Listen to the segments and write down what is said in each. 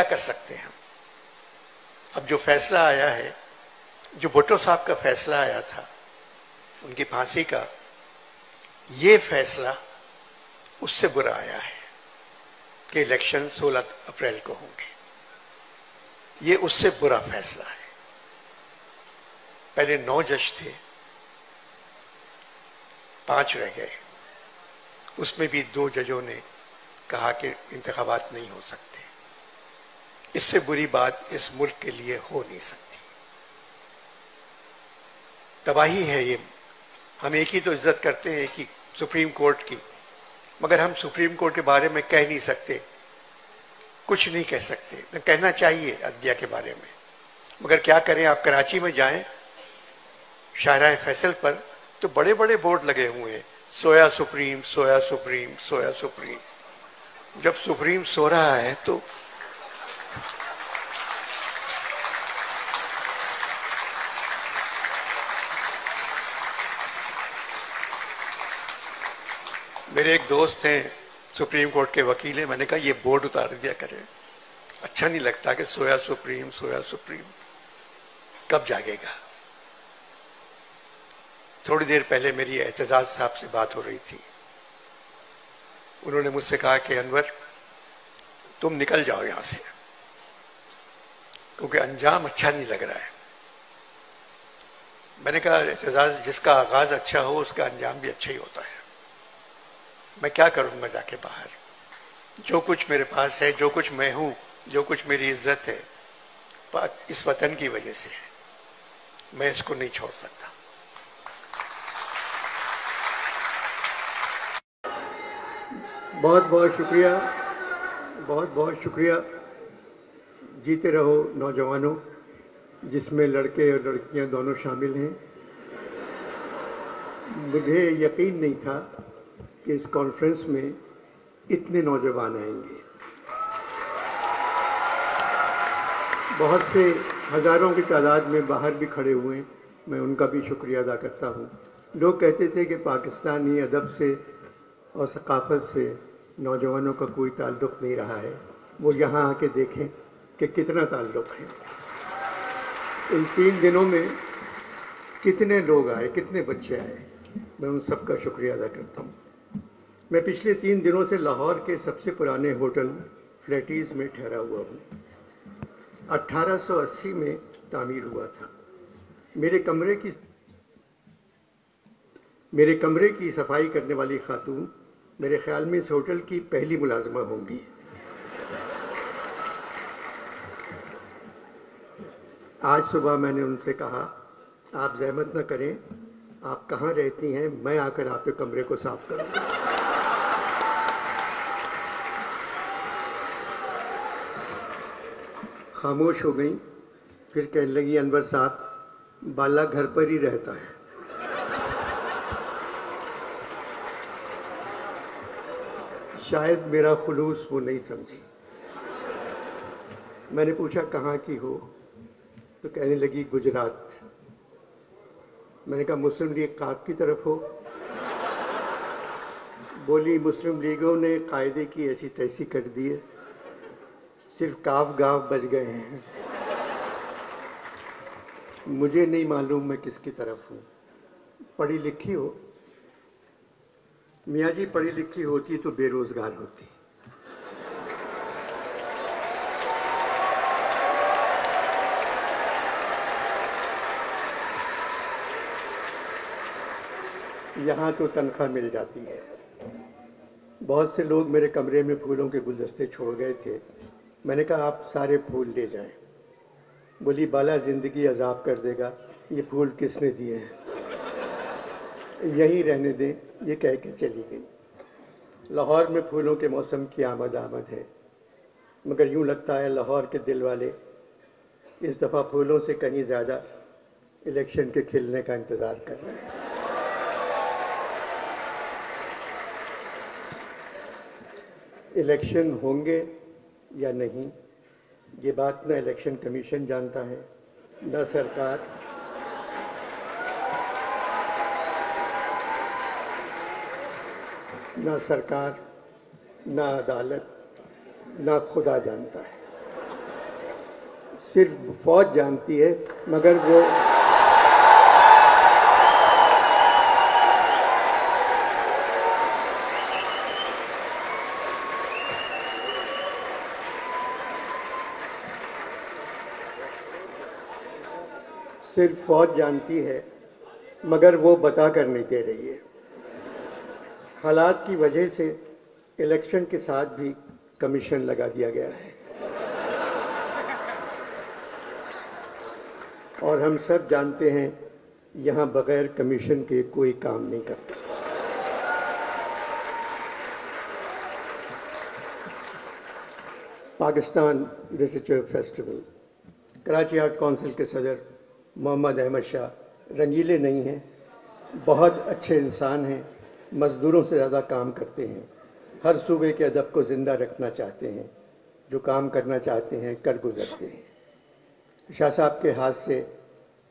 क्या कर सकते हैं हम? अब जो फैसला आया है, जो भुट्टो साहब का फैसला आया था उनकी फांसी का, ये फैसला उससे बुरा आया है कि इलेक्शन 16 अप्रैल को होंगे। ये उससे बुरा फैसला है। पहले 9 जज थे, 5 रह गए। उसमें भी 2 जजों ने कहा कि इंतखाबात नहीं हो सकते। इससे बुरी बात इस मुल्क के लिए हो नहीं सकती। तबाही है ये। हम एक ही तो इज्जत करते हैं कि सुप्रीम कोर्ट की, मगर हम सुप्रीम कोर्ट के बारे में कह नहीं सकते, कुछ नहीं कह सकते। न कहना चाहिए अदलिया के बारे में, मगर क्या करें। आप कराची में जाएं, शाहराह फैसल पर तो बड़े बड़े बोर्ड लगे हुए हैं, सोया सुप्रीम, सोया सुप्रीम, सोया सुप्रीम। जब सुप्रीम सो रहा है तो मेरे एक दोस्त हैं सुप्रीम कोर्ट के वकील हैं, मैंने कहा ये बोर्ड उतार दिया करें, अच्छा नहीं लगता कि सोया सुप्रीम, सोया सुप्रीम। कब जागेगा? थोड़ी देर पहले मेरी एतजाज साहब से बात हो रही थी। उन्होंने मुझसे कहा कि अनवर तुम निकल जाओ यहां से, क्योंकि अंजाम अच्छा नहीं लग रहा है। मैंने कहा एतजाज, जिसका आगाज अच्छा हो उसका अंजाम भी अच्छा ही होता है। मैं क्या करूंगा जाके बाहर? जो कुछ मेरे पास है, जो कुछ मैं हूं, जो कुछ मेरी इज्जत है, इस वतन की वजह से है। मैं इसको नहीं छोड़ सकता। बहुत बहुत शुक्रिया, बहुत बहुत शुक्रिया। जीते रहो नौजवानों, जिसमें लड़के और लड़कियां दोनों शामिल हैं। मुझे यकीन नहीं था कि इस कॉन्फ्रेंस में इतने नौजवान आएंगे। बहुत से हजारों की तादाद में बाहर भी खड़े हुए हैं, मैं उनका भी शुक्रिया अदा करता हूं। लोग कहते थे कि पाकिस्तानी अदब से और सकाफत से नौजवानों का कोई ताल्लुक नहीं रहा है। वो यहाँ आके देखें कि कितना ताल्लुक है। इन 3 दिनों में कितने लोग आए, कितने बच्चे आए, मैं उन सबका शुक्रिया अदा करता हूँ। मैं पिछले 3 दिनों से लाहौर के सबसे पुराने होटल फ्लैटीज़ में ठहरा हुआ हूँ। 1880 में तामीर हुआ था। मेरे कमरे की सफाई करने वाली खातून मेरे ख्याल में इस होटल की पहली मुलाजमा होंगी। आज सुबह मैंने उनसे कहा, आप जहमत न करें, आप कहाँ रहती हैं, मैं आकर आपके कमरे को साफ करूंगा। खामोश हो गई। फिर कहने लगी, अनवर साहब, बाला घर पर ही रहता है। शायद मेरा खुलूस वो नहीं समझी। मैंने पूछा कहाँ की हो, तो कहने लगी गुजरात। मैंने कहा मुस्लिम लीग काफ की तरफ हो? बोली मुस्लिम लीगों ने कायदे की ऐसी तैसी कर दी है, सिर्फ काफ गाफ बच गए हैं। मुझे नहीं मालूम मैं किसकी तरफ हूं। पढ़ी लिखी हो? मियाँ जी पढ़ी लिखी होती तो बेरोजगार होती। यहां तो तनख्वाह मिल जाती है। बहुत से लोग मेरे कमरे में फूलों के गुलदस्ते छोड़ गए थे। मैंने कहा आप सारे फूल ले जाएं। बोली बाला जिंदगी अजाब कर देगा, ये फूल किसने दिए हैं, यहीं रहने दें, ये कह के चली गई। लाहौर में फूलों के मौसम की आमद है, मगर यूं लगता है लाहौर के दिल वाले इस दफा फूलों से कहीं ज्यादा इलेक्शन के खिलने का इंतजार कर रहे हैं। इलेक्शन होंगे या नहीं, ये बात न इलेक्शन कमीशन जानता है, न सरकार, न अदालत, न खुदा जानता है। सिर्फ फौज जानती है, मगर वो सिर्फ फौज जानती है, मगर वो बता कर नहीं दे रही है। हालात की वजह से इलेक्शन के साथ भी कमीशन लगा दिया गया है और हम सब जानते हैं यहां बगैर कमीशन के कोई काम नहीं करता। Pakistan literature festival, Karachi art council के सदर मोहम्मद अहमद शाह रंगीले नहीं हैं, बहुत अच्छे इंसान हैं, मजदूरों से ज़्यादा काम करते हैं, हर सूबे के अदब को जिंदा रखना चाहते हैं, जो काम करना चाहते हैं कर गुजरते हैं। शाह साहब के हाथ से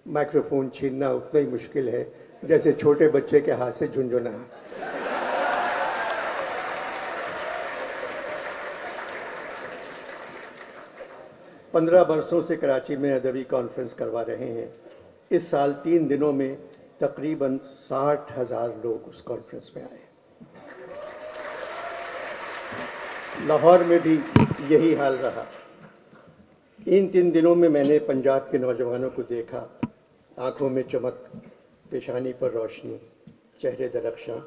माइक्रोफोन छीनना उतना ही मुश्किल है जैसे छोटे बच्चे के हाथ से झुनझुना। पंद्रह बरसों से कराची में अदबी कॉन्फ्रेंस करवा रहे हैं। इस साल 3 दिनों में तकरीबन 60,000 लोग उस कॉन्फ्रेंस में आए। लाहौर में भी यही हाल रहा। इन 3 दिनों में मैंने पंजाब के नौजवानों को देखा, आंखों में चमक, पेशानी पर रोशनी, चेहरे दरख्शां,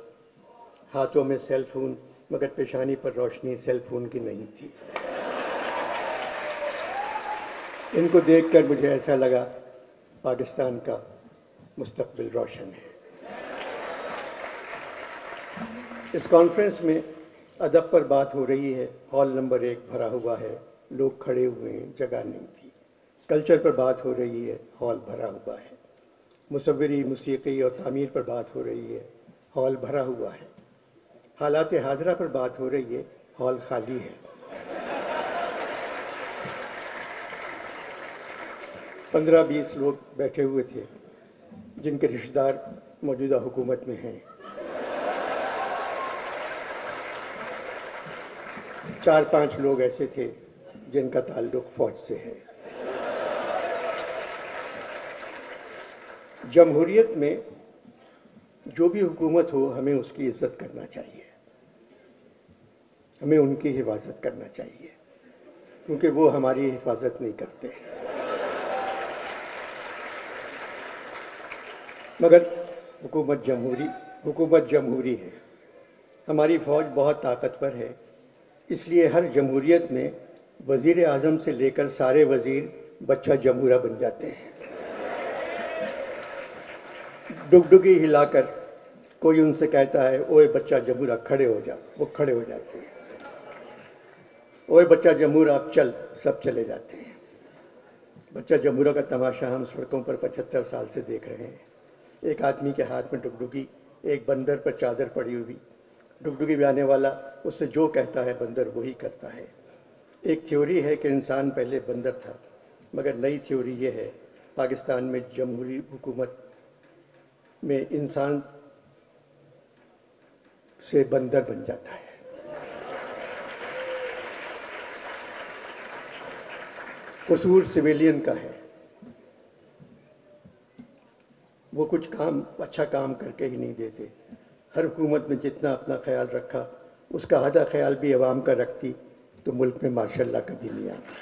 हाथों में सेल फोन, मगर पेशानी पर रोशनी सेल फोन की नहीं थी। इनको देखकर मुझे ऐसा लगा पाकिस्तान का मुस्तकबिल रोशन है। इस कॉन्फ्रेंस में अदब पर बात हो रही है। हॉल नंबर 1 भरा हुआ है, लोग खड़े हुए हैं, जगह नहीं थी। कल्चर पर बात हो रही है, हॉल भरा हुआ है। मुसव्विरी, मूसीकी और तामीर पर बात हो रही है, हॉल भरा हुआ है। हालात हाजरा पर बात हो रही है, हॉल खाली है। 15-20 लोग बैठे हुए थे जिनके रिश्तेदार मौजूदा हुकूमत में हैं। 4-5 लोग ऐसे थे जिनका ताल्लुक फौज से है। जमहूरियत में जो भी हुकूमत हो, हमें उसकी इज्जत करना चाहिए, हमें उनकी हिफाजत करना चाहिए, क्योंकि वो हमारी हिफाजत नहीं करते। मगर हुकूमत जमहूरी है। हमारी फौज बहुत ताकतवर है, इसलिए हर जमहूरियत में वजीर आजम से लेकर सारे वजीर बच्चा जमहूरा बन जाते हैं। डुगडुगी हिलाकर कोई उनसे कहता है, ओए बच्चा जमहूरा खड़े हो जा, वो खड़े हो जाते हैं। ओए बच्चा जमहूरा अब चल, सब चले जाते हैं। बच्चा जमहूरा का तमाशा हम सड़कों पर 75 साल से देख रहे हैं। एक आदमी के हाथ में डुगडुगी, एक बंदर पर चादर पड़ी हुई। डुगडुगी बजाने वाला उससे जो कहता है बंदर वही करता है। एक थ्योरी है कि इंसान पहले बंदर था, मगर नई थ्योरी ये है पाकिस्तान में जमहूरी हुकूमत में इंसान से बंदर बन जाता है। कसूर सिविलियन का है, वो कुछ अच्छा काम करके ही नहीं देते। हर हुकूमत में जितना अपना ख्याल रखा, उसका आधा ख्याल भी अवाम का रखती तो मुल्क में माशाअल्लाह कभी नहीं आता।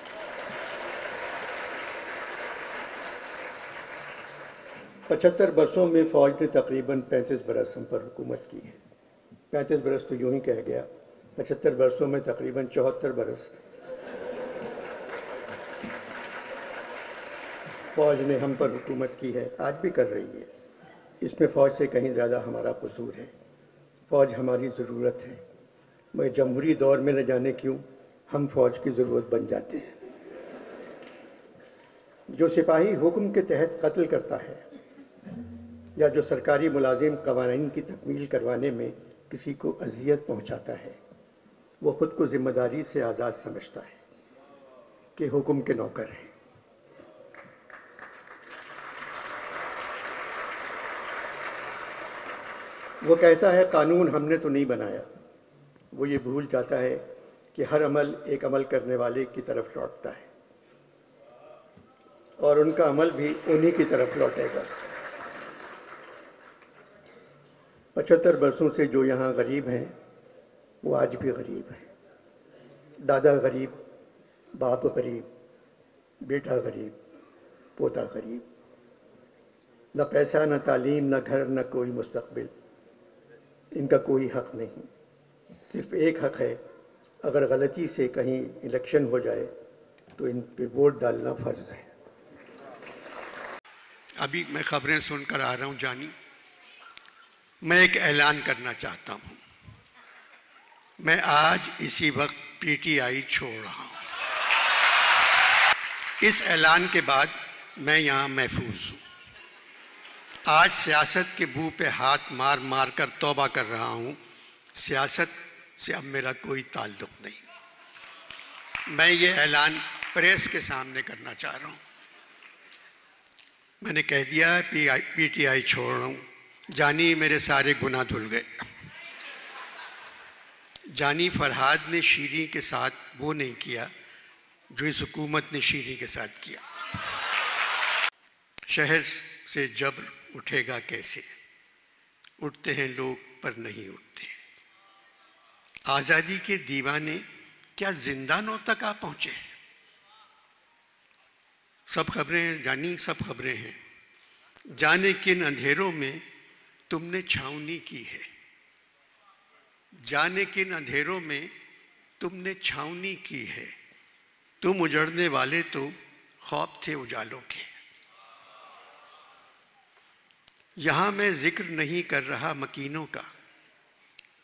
पचहत्तर बरसों में फौज ने तकरीबन 35 बरस हम पर हुकूमत की है। 35 बरस तो यूं ही कह गया, 75 बरसों में तकरीबन 74 बरस फौज ने हम पर हुकूमत की है, आज भी कर रही है। इसमें फौज से कहीं ज़्यादा हमारा कसूर है। फौज हमारी ज़रूरत है, मगर जमहूरी दौर में न जाने क्यों हम फौज की ज़रूरत बन जाते हैं। जो सिपाही हुक्म के तहत कत्ल करता है या जो सरकारी मुलाजिम कवानीन की तकमील करवाने में किसी को अजियत पहुंचाता है, वो खुद को जिम्मेदारी से आज़ाद समझता है कि हुक्म के नौकर है। वो कहता है कानून हमने तो नहीं बनाया। वो ये भूल जाता है कि हर अमल एक अमल करने वाले की तरफ लौटता है। और उनका अमल भी उन्हीं की तरफ लौटेगा। 75 वर्षों से जो यहाँ गरीब हैं वो आज भी गरीब हैं। दादा गरीब, बाप गरीब, बेटा गरीब, पोता गरीब। न पैसा, न तालीम, न घर, न कोई मुस्तकबिल। इनका कोई हक नहीं। सिर्फ एक हक है, अगर गलती से कहीं इलेक्शन हो जाए तो इन पे वोट डालना फर्ज है। अभी मैं खबरें सुनकर आ रहा हूं जानी। मैं एक ऐलान करना चाहता हूं। मैं आज इसी वक्त पीटीआई छोड़ रहा हूं। इस ऐलान के बाद मैं यहां महफूज हूं। आज सियासत के मुंह पे हाथ मार मार कर तौबा कर रहा हूं। सियासत से अब मेरा कोई ताल्लुक नहीं। मैं ये ऐलान प्रेस के सामने करना चाह रहा हूं। मैंने कह दिया पीटीआई छोड़ रहा हूं। जानी मेरे सारे गुनाह धुल गए। जानी फरहाद ने शीरी के साथ वो नहीं किया जो इस हुकूमत ने शीरी के साथ किया। शहर से जबर उठेगा कैसे? उठते हैं लोग पर नहीं उठते। आज़ादी के दीवाने क्या जिंदानों तक आ पहुंचे? सब खबरें हैं जानी, सब खबरें हैं। जाने किन अंधेरों में तुमने छावनी की है। जाने किन अंधेरों में तुमने छावनी की है। तुम उजड़ने वाले तो ख्वाब थे उजालों के। यहां मैं जिक्र नहीं कर रहा मकीनों का।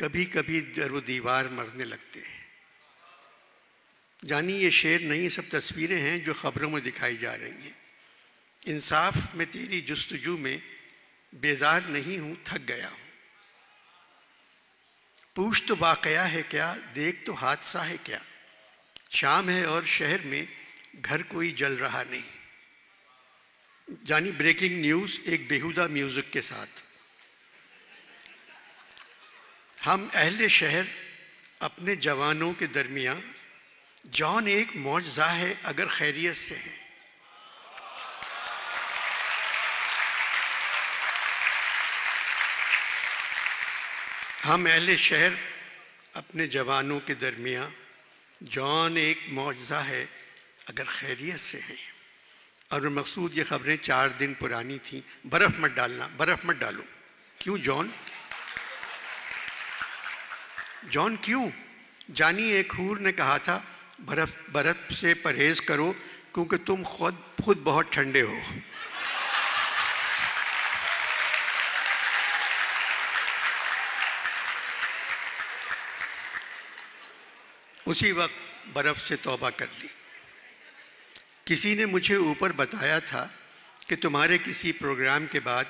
कभी कभी दरो दीवार मरने लगते हैं। जानी ये शेर नहीं, सब तस्वीरें हैं जो खबरों में दिखाई जा रही हैं। इंसाफ में तेरी जुस्तजू में बेजार नहीं हूं, थक गया हूं। पूछ तो वाकया है क्या, देख तो हादसा है क्या। शाम है और शहर में घर कोई जल रहा नहीं। जानी ब्रेकिंग न्यूज एक बेहुदा म्यूजिक के साथ। हम अहले शहर अपने जवानों के दरमियान जॉन एक मौजज़ा है अगर खैरियत से है। हम अहले शहर अपने जवानों के दरमियान जॉन एक मौजज़ा है अगर खैरियत से है। और मकसूद ये खबरें 4 दिन पुरानी थी। बर्फ़ मत डालना, बर्फ़ मत डालो। क्यों जॉन? जॉन क्यों? जानी एक हूर ने कहा था बर्फ से परहेज करो क्योंकि तुम खुद बहुत ठंडे हो। उसी वक्त बर्फ से तौबा कर ली। किसी ने मुझे ऊपर बताया था कि तुम्हारे किसी प्रोग्राम के बाद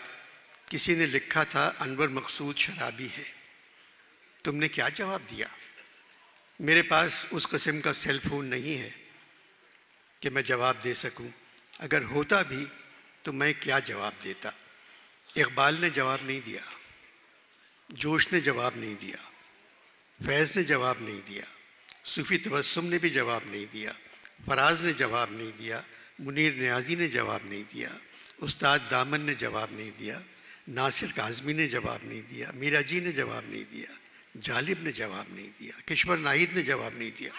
किसी ने लिखा था अनवर मकसूद शराबी है। तुमने क्या जवाब दिया? मेरे पास उस किस्म का सेल फोन नहीं है कि मैं जवाब दे सकूं। अगर होता भी तो मैं क्या जवाब देता? इकबाल ने जवाब नहीं दिया, जोश ने जवाब नहीं दिया, फैज़ ने जवाब नहीं दिया, सूफी तबस्सुम ने भी जवाब नहीं दिया, फराज ने जवाब नहीं दिया, मुनीर नियाजी ने जवाब नहीं दिया, उस्ताद दामन ने जवाब नहीं दिया, नासिर काज़मी ने जवाब नहीं दिया, मीरा जी ने जवाब नहीं दिया, जालिब ने जवाब नहीं दिया, किश्वर नाहिद ने जवाब नहीं दिया,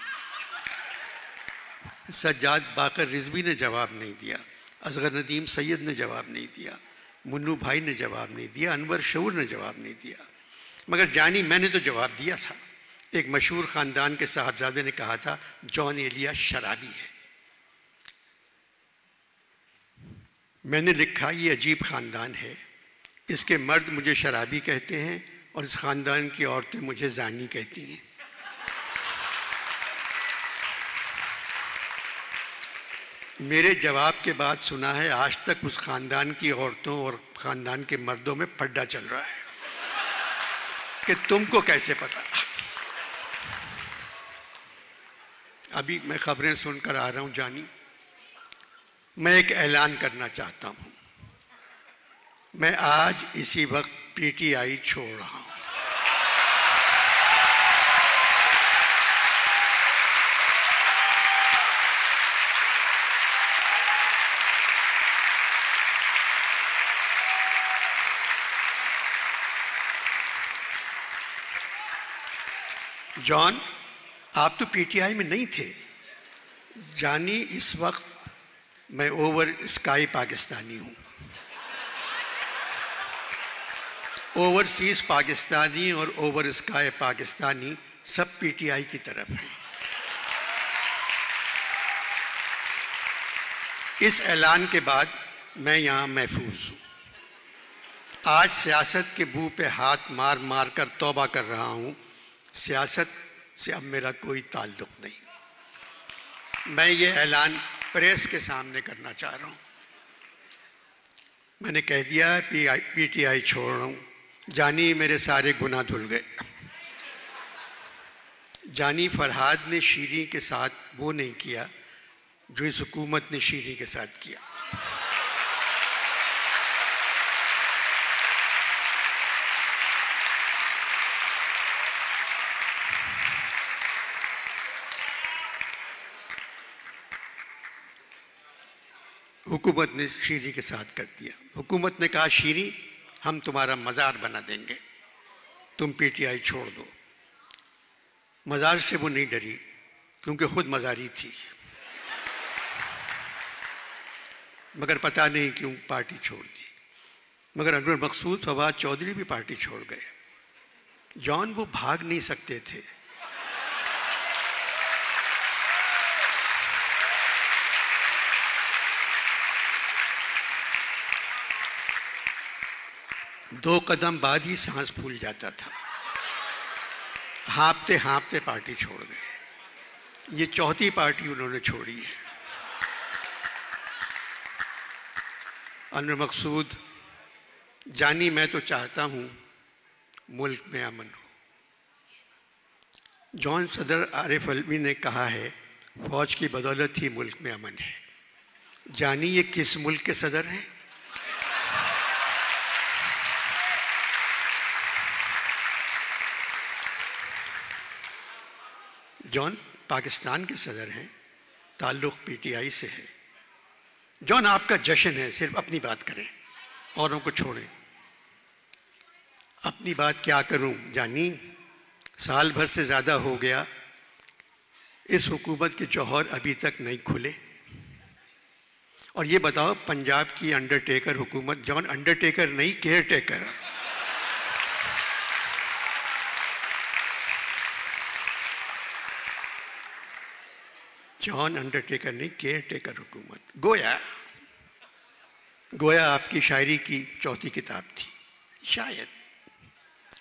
सज्जाद बाकर रिजवी ने जवाब नहीं दिया, असगर नदीम सैयद ने जवाब नहीं दिया, मुन्नू भाई ने जवाब नहीं दिया, अनवर शऊर ने जवाब नहीं दिया। मगर जानी मैंने तो जवाब दिया था। एक मशहूर ख़ानदान के साहबजादे ने कहा था जॉन एलिया शराबी है। मैंने लिखा ये अजीब ख़ानदान है, इसके मर्द मुझे शराबी कहते हैं और इस ख़ानदान की औरतें मुझे जानी कहती हैं। मेरे जवाब के बाद सुना है आज तक उस ख़ानदान की औरतों और ख़ानदान के मर्दों में पड्डा चल रहा है कि तुमको कैसे पता। अभी मैं खबरें सुनकर आ रहा हूं जानी। मैं एक ऐलान करना चाहता हूं। मैं आज इसी वक्त पीटीआई छोड़ रहा हूं। जॉन, आप तो पीटीआई में नहीं थे। जानी, इस वक्त मैं ओवर स्काई पाकिस्तानी हूं। ओवरसीज पाकिस्तानी और ओवर स्काई पाकिस्तानी सब पीटीआई की तरफ हैं। इस ऐलान के बाद मैं यहां महफूज हूं। आज सियासत के मुंह पे हाथ मार मार कर तौबा कर रहा हूं। सियासत से अब मेरा कोई ताल्लुक नहीं। मैं ये ऐलान प्रेस के सामने करना चाह रहा हूं। मैंने कह दिया पीटीआई छोड़ रहा हूं। जानी, मेरे सारे गुनाह धुल गए। जानी, फरहाद ने शीरी के साथ वो नहीं किया जो इस हुकूमत ने शीरी के साथ किया। हुकूमत ने शीरी के साथ कर दिया। हुकूमत ने कहा, शीरी हम तुम्हारा मज़ार बना देंगे, तुम पीटीआई छोड़ दो। मज़ार से वो नहीं डरी क्योंकि खुद मज़ारी थी, मगर पता नहीं क्यों पार्टी छोड़ दी। मगर अनवर मकसूद, फवाद चौधरी भी पार्टी छोड़ गए। जॉन, वो भाग नहीं सकते थे। दो कदम बाद ही सांस फूल जाता था। हाँपते हाँपते पार्टी छोड़ गए। ये चौथी पार्टी उन्होंने छोड़ी है। अनवर मकसूद, जानी, मैं तो चाहता हूं मुल्क में अमन हो। जॉन, सदर आरिफ अलवी ने कहा है फौज की बदौलत ही मुल्क में अमन है। जानी, ये किस मुल्क के सदर हैं? जॉन पाकिस्तान के सदर हैं, ताल्लुक़ पीटीआई से है। जॉन, आपका जश्न है, सिर्फ अपनी बात करें, औरों को छोड़ें। अपनी बात क्या करूं जानी, साल भर से ज़्यादा हो गया, इस हुकूमत के जौहर अभी तक नहीं खुले। और ये बताओ, पंजाब की अंडरटेकर हुकूमत, जॉन अंडरटेकर नहीं, केयर टेकर। जॉन अंडरटेकर नहीं, केयर टेकर हुकूमत। गोया आपकी शायरी की चौथी किताब थी,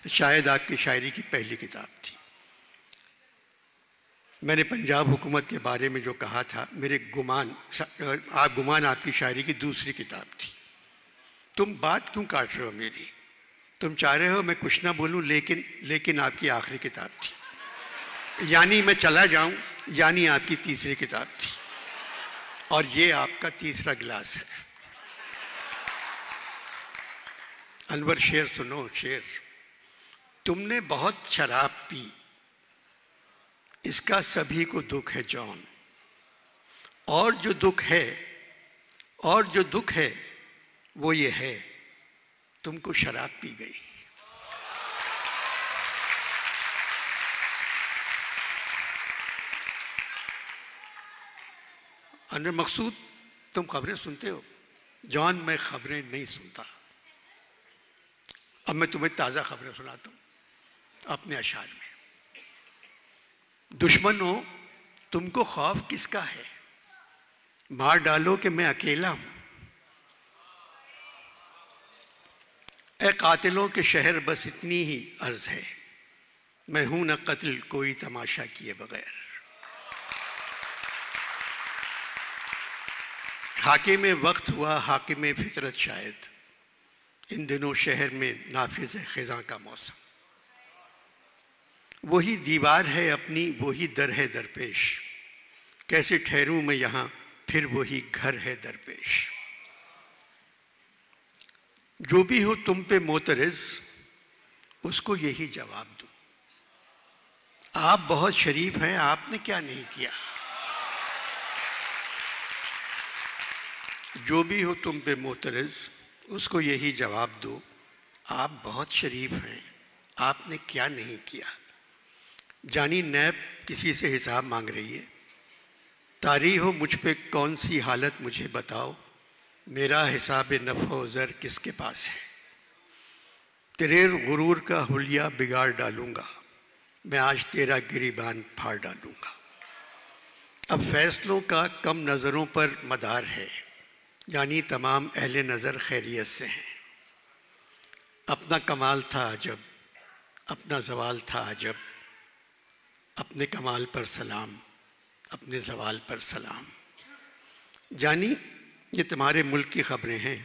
शायद आपकी शायरी की पहली किताब थी। मैंने पंजाब हुकूमत के बारे में जो कहा था, मेरे गुमान आपकी शायरी की दूसरी किताब थी। तुम बात क्यों काट रहे हो मेरी? तुम चाह रहे हो मैं कुछ ना बोलूं, लेकिन आपकी आखिरी किताब थी। यानी मैं चला जाऊं, यानी आपकी तीसरी किताब थी। और ये आपका तीसरा गिलास है। अनवर, शेर सुनो, शेर। तुमने बहुत शराब पी, इसका सभी को दुख है जॉन। और जो दुख है वो ये है, तुमको शराब पी गई। अनवर मकसूद, तुम खबरें सुनते हो? जॉन, मैं खबरें नहीं सुनता। अब मैं तुम्हें ताज़ा खबरें सुनाता हूँ अपने अशार में। दुश्मनों, तुमको खौफ किसका है? मार डालो कि मैं अकेला हूं। ए कातिलों के शहर, बस इतनी ही अर्ज है, मैं हूं न कत्ल कोई तमाशा किए बगैर। हाकिम वक्त हुआ हाकिम फितरत शायद, इन दिनों शहर में नाफिज है खिज़ां का मौसम। वही दीवार है अपनी, वही दर है दरपेश, कैसे ठहरूं मैं यहाँ, फिर वही घर है दरपेश। जो भी हो तुम पे मोतरज़, उसको यही जवाब दो, आप बहुत शरीफ हैं, आपने क्या नहीं किया। जो भी हो तुम पे मोतरज़, उसको यही जवाब दो, आप बहुत शरीफ हैं, आपने क्या नहीं किया। जानी नैब किसी से हिसाब मांग रही है। तारी हो मुझ पे कौन सी हालत मुझे बताओ, मेरा हिसाब नफ़ो ज़र किसके पास है। तेरे गुरूर का हुलिया बिगाड़ डालूंगा, मैं आज तेरा गिरीबान फाड़ डालूंगा। अब फैसलों का कम नज़रों पर मदार है, यानी तमाम अहले नज़र खैरियत से हैं। अपना कमाल था जब, अपना जवाल था जब, अपने कमाल पर सलाम, अपने जवाल पर सलाम। जानी ये तुम्हारे मुल्क की खबरें हैं।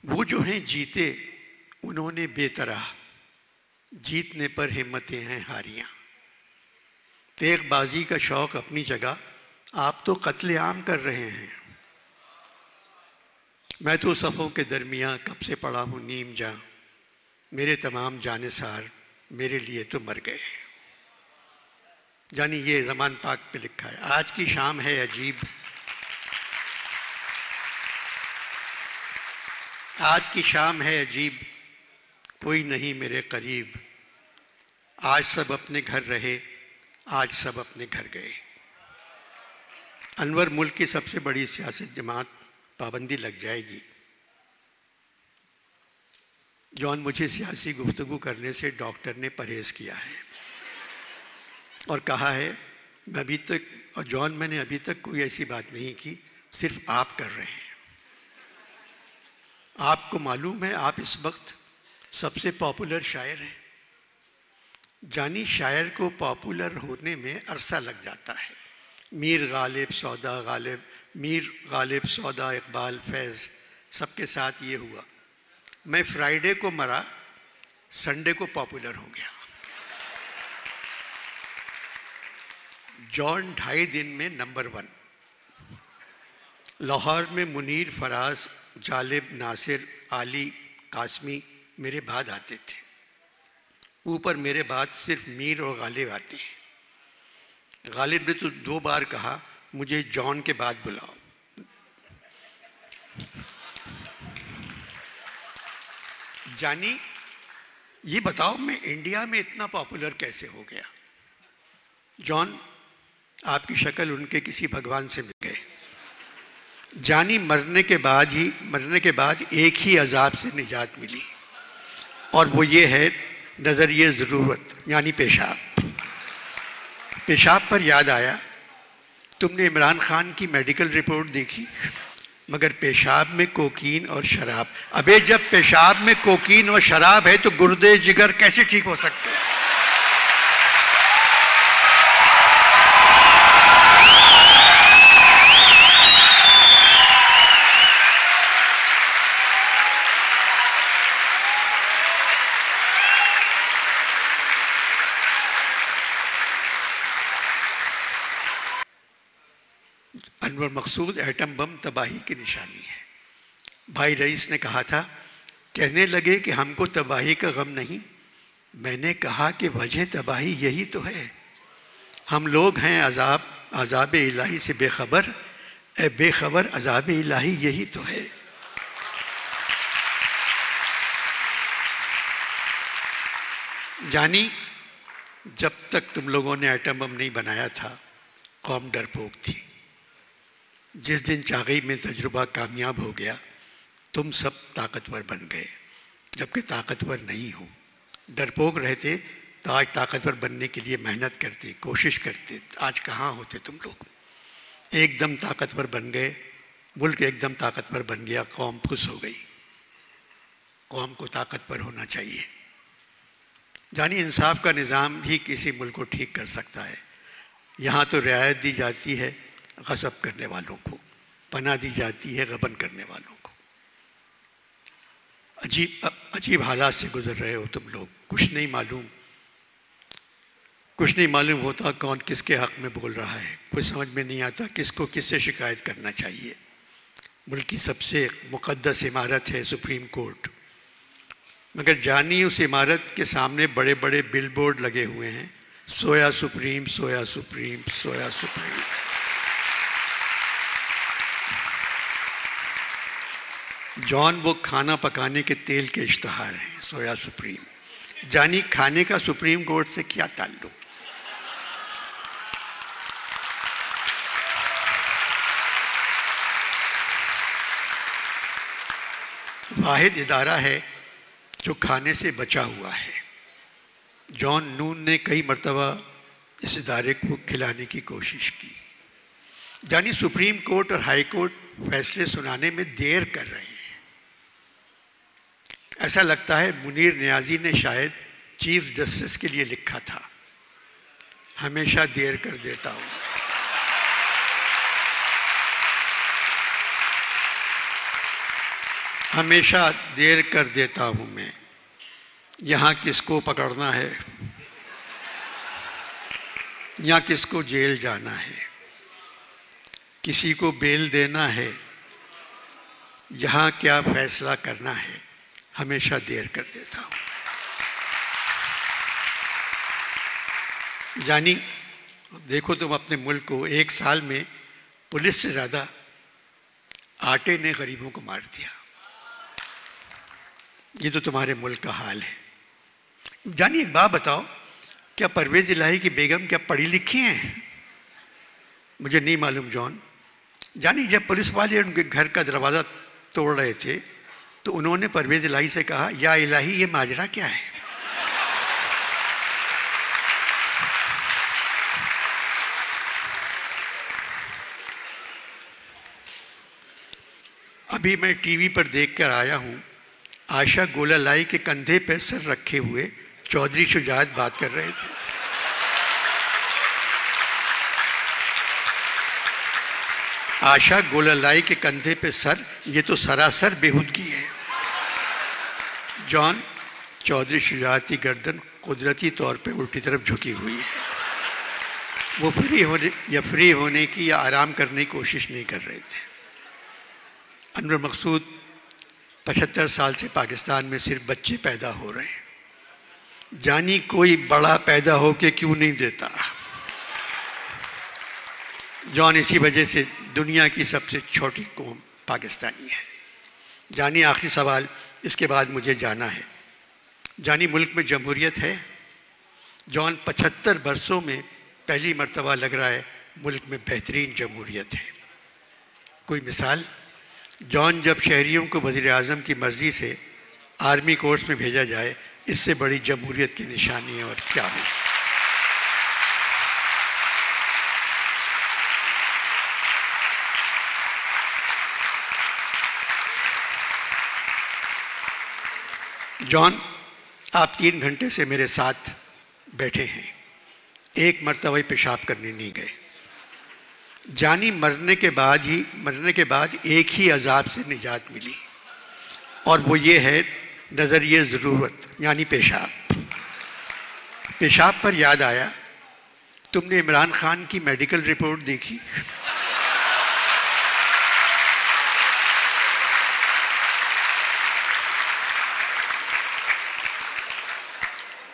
वो जो हैं जीते उन्होंने बेतरह, जीतने पर हिम्मतें हैं हारियां। तेगबाजी का शौक अपनी जगह, आप तो कत्लेआम कर रहे हैं। मैं तो सफ़ों के दरमियाँ कब से पड़ा हूँ नीम जां, मेरे तमाम जानिसार मेरे लिए तो मर गए। यानी ये ज़मान पाक पे लिखा है। आज की शाम है अजीब, आज की शाम है अजीब, कोई नहीं मेरे करीब। आज सब अपने घर रहे, आज सब अपने घर गए। अनवर मुल्क की सबसे बड़ी सियासी जमात, पाबंदी लग जाएगी। जॉन, मुझे सियासी गुफ्तगू करने से डॉक्टर ने परहेज किया है और कहा है मैं अभी तक, और जॉन मैंने अभी तक कोई ऐसी बात नहीं की, सिर्फ आप कर रहे हैं। आपको मालूम है आप इस वक्त सबसे पॉपुलर शायर हैं। जानी शायर को पॉपुलर होने में अरसा लग जाता है। मीर गालिब सौदा गालिब, मीर गालिब सौदा इकबाल फैज़, सबके साथ ये हुआ। मैं फ्राइडे को मरा, संडे को पॉपुलर हो गया। जॉन 2.5 दिन में नंबर 1। लाहौर में मुनीर, फराज, जालिब, नासिर, आली, कासमी मेरे बाद आते थे। ऊपर मेरे बाद सिर्फ मीर और गालिब आते हैं। गालिब ने तो 2 बार कहा मुझे जॉन के बाद बुलाओ। जानी ये बताओ मैं इंडिया में इतना पॉपुलर कैसे हो गया। जॉन, आपकी शक्ल उनके किसी भगवान से मिल गए। जानी मरने के बाद एक ही अजाब से निजात मिली, और वो ये है नज़रिए ज़रूरत, यानी पेशाब। पेशाब पर याद आया, तुमने इमरान खान की मेडिकल रिपोर्ट देखी? मगर पेशाब में कोकीन और शराब। अबे जब पेशाब में कोकीन और शराब है तो गुर्दे जिगर कैसे ठीक हो सकते हैं? अनवर मकसूद, एटम बम तबाही की निशानी है। भाई रईस ने कहा था, कहने लगे कि हमको तबाही का गम नहीं। मैंने कहा कि वजह तबाही यही तो है। हम लोग हैं अज़ाब इलाही से बेखबर, ए बेखबर अज़ाब इलाही यही तो है। जानी जब तक तुम लोगों ने एटम बम नहीं बनाया था, कौम डरपोक थी। जिस दिन चागई में तजुर्बा कामयाब हो गया, तुम सब ताकतवर बन गए, जबकि ताकतवर नहीं हो। डरपोक रहते तो आज ताकतवर बनने के लिए मेहनत करते, कोशिश करते। आज कहाँ होते तुम लोग? एकदम ताकतवर बन गए, मुल्क एकदम ताकतवर बन गया, कौम खुश हो गई। कौम को ताकतवर होना चाहिए। जानी इंसाफ का निज़ाम ही किसी मुल्क को ठीक कर सकता है। यहाँ तो रियायत दी जाती है गज़ब करने वालों को, पनाह दी जाती है गबन करने वालों को। अजीब हालात से गुजर रहे हो तुम लोग। कुछ नहीं मालूम होता कौन किसके हक़ में बोल रहा है। कुछ समझ में नहीं आता किसको किससे शिकायत करना चाहिए। मुल्क की सबसे मुक़द्दस इमारत है सुप्रीम कोर्ट, मगर जानी उस इमारत के सामने बड़े बड़े बिल बोर्ड लगे हुए हैं, सोया सुप्रीम, सोया सुप्रीम, सोया सुप्रीम। जॉन वो खाना पकाने के तेल के इश्तहार हैं, सोया सुप्रीम। जानी खाने का सुप्रीम कोर्ट से क्या ताल्लुक? वाहिद इदारा है जो खाने से बचा हुआ है। जॉन नून ने कई मर्तबा इस इदारे को खिलाने की कोशिश की। जानी सुप्रीम कोर्ट और हाई कोर्ट फैसले सुनाने में देर कर रहे हैं। ऐसा लगता है मुनीर नियाजी ने शायद चीफ जस्टिस के लिए लिखा था, हमेशा देर कर देता हूँ। हमेशा देर कर देता हूँ मैं, यहाँ किसको पकड़ना है या किसको जेल जाना है, किसी को बेल देना है, यहाँ क्या फैसला करना है, हमेशा देर कर देता हूँ। जानी देखो तुम अपने मुल्क को, एक साल में पुलिस से ज़्यादा आटे ने गरीबों को मार दिया। ये तो तुम्हारे मुल्क का हाल है। जानी एक बात बताओ, क्या परवेज़ इलाही की बेगम क्या पढ़ी लिखी हैं? मुझे नहीं मालूम जॉन। जानी जब पुलिस वाले उनके घर का दरवाज़ा तोड़ रहे थे तो उन्होंने परवेज़ इलाही से कहा, या इलाही ये माजरा क्या है? अभी मैं टीवी पर देखकर आया हूँ, आशा गोलालाई के कंधे पर सर रखे हुए चौधरी शुजात बात कर रहे थे। आशा गोलालाई के कंधे पे सर, ये तो सरासर बेहूदगी है। जॉन, चौधरी शुजात की गर्दन कुदरती तौर पे उल्टी तरफ झुकी हुई है। वो फ्री होने की या आराम करने की कोशिश नहीं कर रहे थे। अनवर मकसूद 75 साल से पाकिस्तान में सिर्फ बच्चे पैदा हो रहे हैं। जानी कोई बड़ा पैदा होके क्यों नहीं देता? जॉन, इसी वजह से दुनिया की सबसे छोटी कौम पाकिस्तानी है। जानी आखिरी सवाल, इसके बाद मुझे जाना है। जानी मुल्क में जमहूरियत है? जॉन, 75 बरसों में पहली मर्तबा लग रहा है मुल्क में बेहतरीन जमहूरियत है। कोई मिसाल? जॉन, जब शहरियों को वज़ीर आज़म की मर्ज़ी से आर्मी कोर्स में भेजा जाए, इससे बड़ी जमहूरियत की निशानी और क्या है? जॉन, आप 3 घंटे से मेरे साथ बैठे हैं, एक मर्तबा पेशाब करने नहीं गए। जानी मरने के बाद एक ही अजाब से निजात मिली, और वो ये है नज़रिए ज़रूरत, यानी पेशाब। पेशाब पर याद आया, तुमने इमरान खान की मेडिकल रिपोर्ट देखी?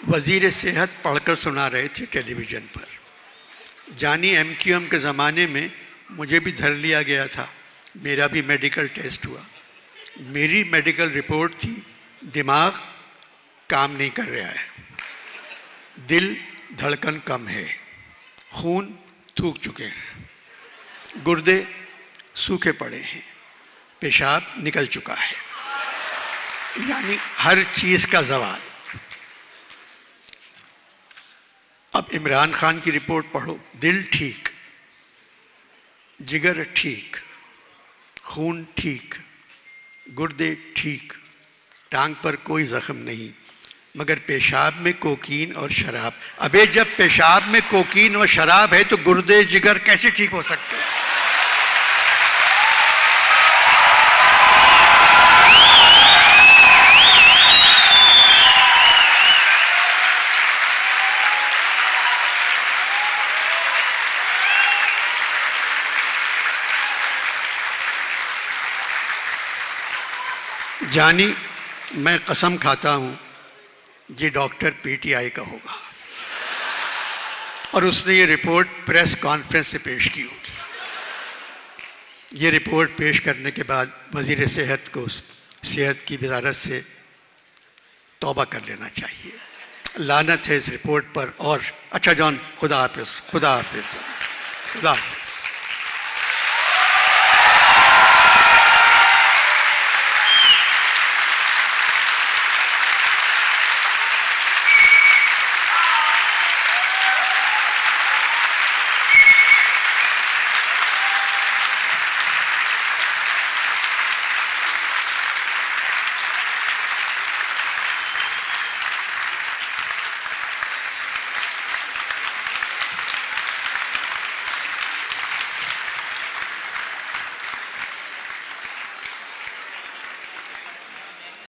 वज़ीर सेहत पढ़कर सुना रहे थे टेलीविज़न पर। जानी MQM के ज़माने में मुझे भी धर लिया गया था, मेरा भी मेडिकल टेस्ट हुआ। मेरी मेडिकल रिपोर्ट थी, दिमाग काम नहीं कर रहा है, दिल धड़कन कम है, खून थूक चुके हैं, गुर्दे सूखे पड़े हैं, पेशाब निकल चुका है, यानी हर चीज़ का ज़वाल। अब इमरान खान की रिपोर्ट पढ़ो, दिल ठीक, जिगर ठीक, खून ठीक, गुर्दे ठीक, टांग पर कोई जख्म नहीं, मगर पेशाब में कोकीन और शराब। अबे जब पेशाब में कोकीन और शराब है तो गुर्दे जिगर कैसे ठीक हो सकते हैं? जानी, मैं कसम खाता हूँ ये डॉक्टर PTI का होगा और उसने ये रिपोर्ट प्रेस कॉन्फ्रेंस से पेश की होगी। ये रिपोर्ट पेश करने के बाद वज़ीर सेहत को सेहत की वजारत से तौबा कर लेना चाहिए। लानत है इस रिपोर्ट पर। और अच्छा जॉन, खुदा हाफिज, खुदा हाफिज, खुदा हाफिज।